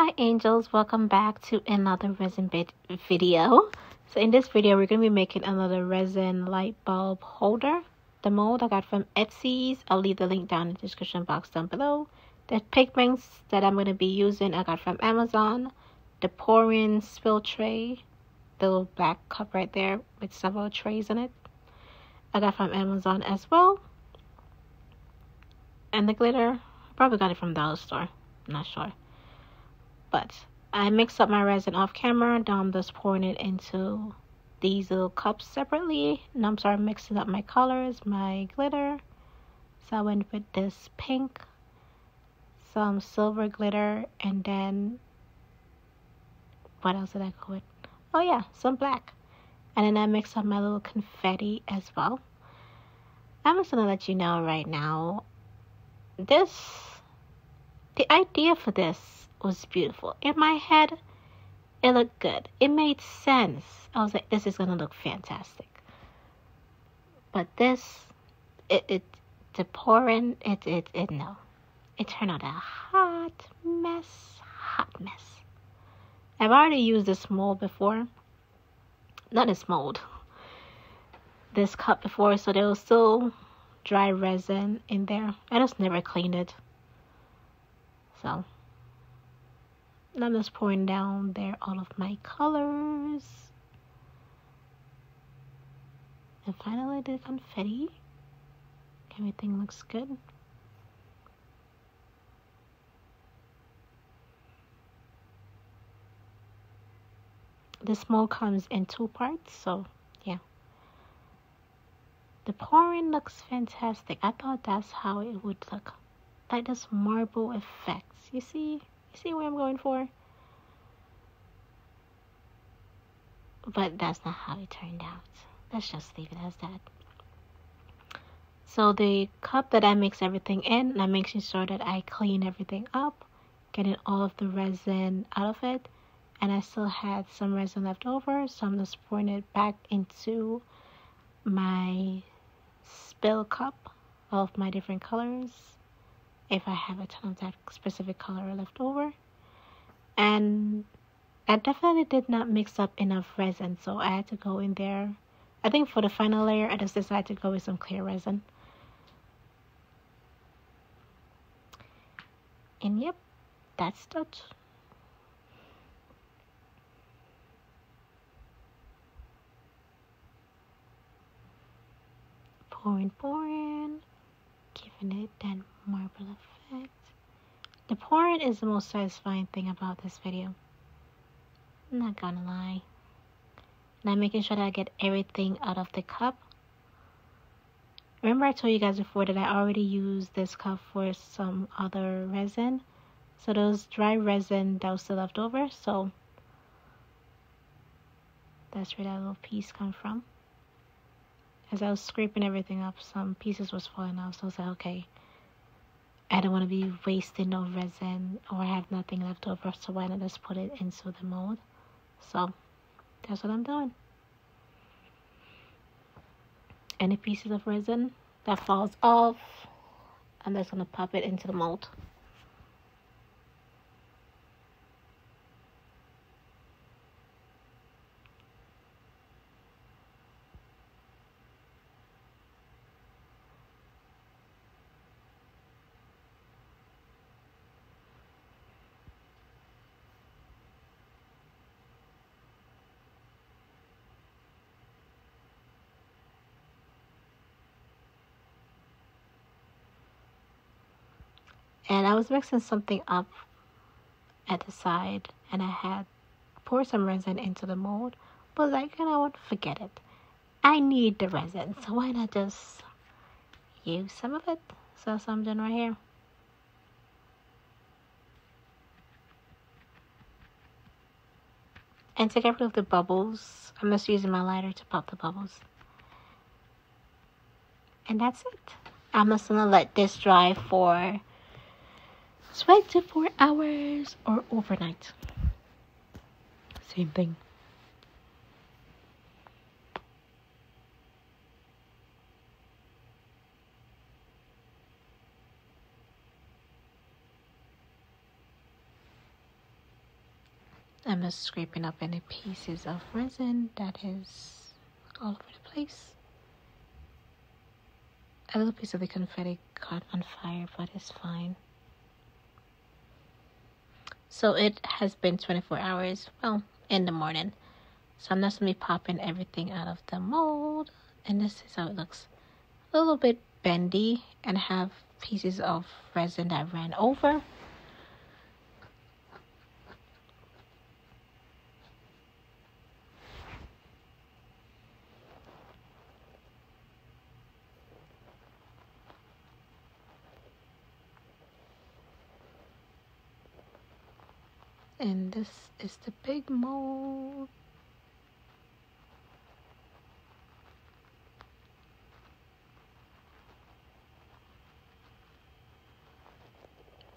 Hi angels, welcome back to another resin video. So in this video we're going to be making another resin light bulb holder. The mold I got from Etsy. I'll leave the link down in the description box down below. The pigments that I'm going to be using I got from Amazon. The pouring spill tray, the little black cup right there with several trays in it, I got from Amazon as well. And the glitter, I probably got it from Dollar Store, I'm not sure. But I mixed up my resin off camera. Now I'm just pouring it into these little cups separately. And I'm starting mixing up my colors, my glitter. So I went with this pink, some silver glitter, and then what else did I go with? Oh yeah, some black. And then I mixed up my little confetti as well. I'm just gonna let you know right now, the idea for this was beautiful. In my head, it looked good. It made sense. I was like, this is gonna look fantastic. But this, the pouring, no. It turned out a hot mess. I've already used this mold before. Not this mold. This cup before, so there was still dry resin in there. I just never cleaned it. So I'm just pouring down there all of my colors. And finally the confetti. Everything looks good. This mold comes in 2 parts, so yeah. The pouring looks fantastic. I thought that's how it would look. Like this marble effects. You see what I'm going for? But that's not how it turned out. Let's just leave it as that. So the cup that I mix everything in, I'm making sure that I clean everything up, getting all of the resin out of it. And I still had some resin left over, so I'm just pouring it back into my spill cup of my different colors, if I have a ton of that specific color left over. And I definitely did not mix up enough resin, so I had to go in there. I think for the final layer, I just decided to go with some clear resin. And yep, that's that. Pouring, giving it that marble effect. The pouring is the most satisfying thing about this video. I'm not gonna lie. And I'm making sure that I get everything out of the cup. Remember I told you guys before that I already used this cup for some other resin. So those dry resin that was still left over. So that's where that little piece come from. As I was scraping everything up, some pieces was falling off. So I was like, okay, I don't want to be wasting no resin or have nothing left over. So why not just put it into the mold? So that's what I'm doing. Any pieces of resin that falls off, I'm just going to pop it into the mold. And I was mixing something up at the side, and I had poured some resin into the mold, but like, you know what, forget it. I need the resin, so why not just use some of it? So that's what I'm doing right here. And to get rid of the bubbles, I'm just using my lighter to pop the bubbles. And that's it. I'm just gonna let this dry for 24 hours or overnight. Same thing. I'm just scraping up any pieces of resin that is all over the place. A little piece of the confetti caught on fire, but it's fine. So it has been 24 hours, well, in the morning. So I'm just going to be popping everything out of the mold. And this is how it looks. A little bit bendy and have pieces of resin that ran over. And this is the big mold.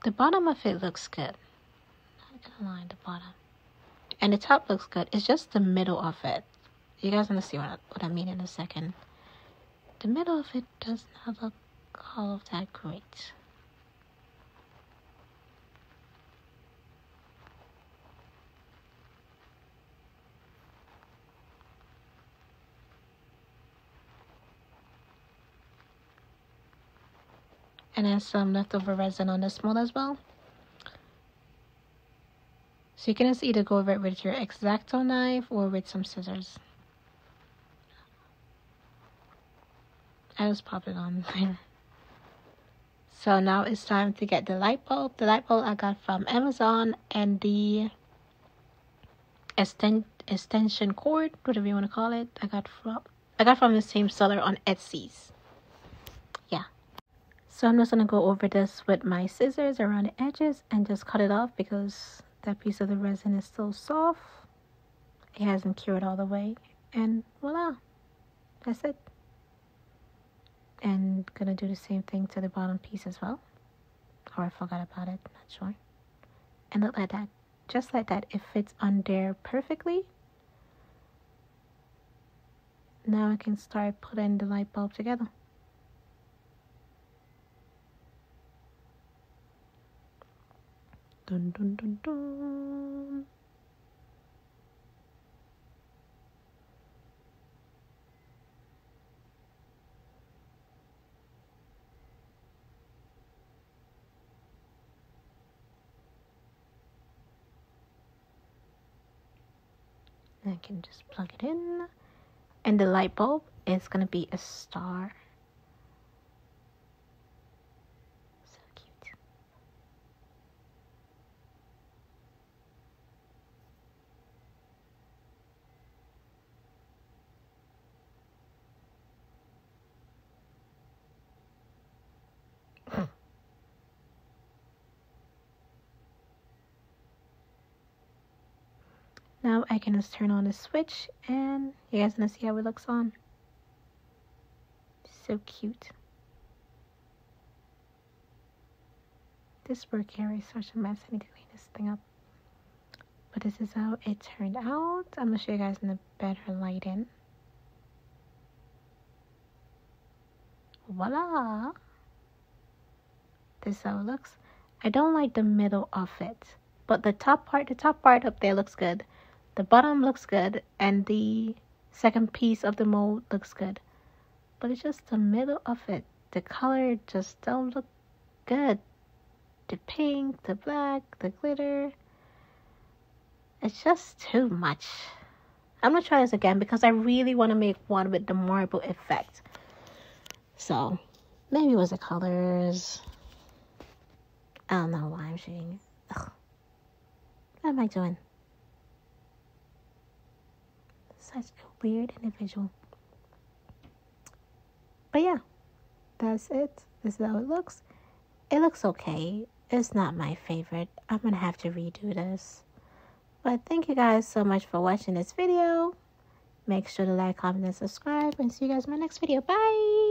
The bottom of it looks good. Not gonna lie, the bottom. And the top looks good. It's just the middle of it. You guys gonna see what I mean in a second. The middle of it does not look all of that great. And then some leftover resin on this mold as well. So you can just either go over it with your X-Acto knife or with some scissors. I just pop it on there. So now it's time to get the light bulb. The light bulb I got from Amazon, and the extension cord, whatever you want to call it, I got from the same seller on Etsy. Yeah. So I'm just gonna go over this with my scissors around the edges and just cut it off because that piece of the resin is still soft. It hasn't cured all the way, and voila, that's it. And gonna do the same thing to the bottom piece as well. Or I forgot about it, not sure. And look like that. Just like that, it fits on there perfectly. Now I can start putting the light bulb together. Dun dun dun dun. I can just plug it in. And the light bulb is going to be a star. So cute. Now I can just turn on the switch and you guys gonna see how it looks on. So cute. This work area is such a mess. I need to clean this thing up. But this is how it turned out. I'm gonna show you guys in a better lighting. Voila! This is how it looks. I don't like the middle of it, but the top part up there looks good. The bottom looks good, and the second piece of the mold looks good. But it's just the middle of it. The color just don't look good. The pink, the black, the glitter. It's just too much. I'm going to try this again because I really want to make one with the marble effect. So, maybe it was the colors. I don't know why I'm shooting it. Ugh. What am I doing? Such a weird individual. But yeah, that's it. This is how it looks. It looks okay. It's not my favorite. I'm gonna have to redo this. But thank you guys so much for watching this video. Make sure to like, comment, and subscribe. And see you guys in my next video. Bye!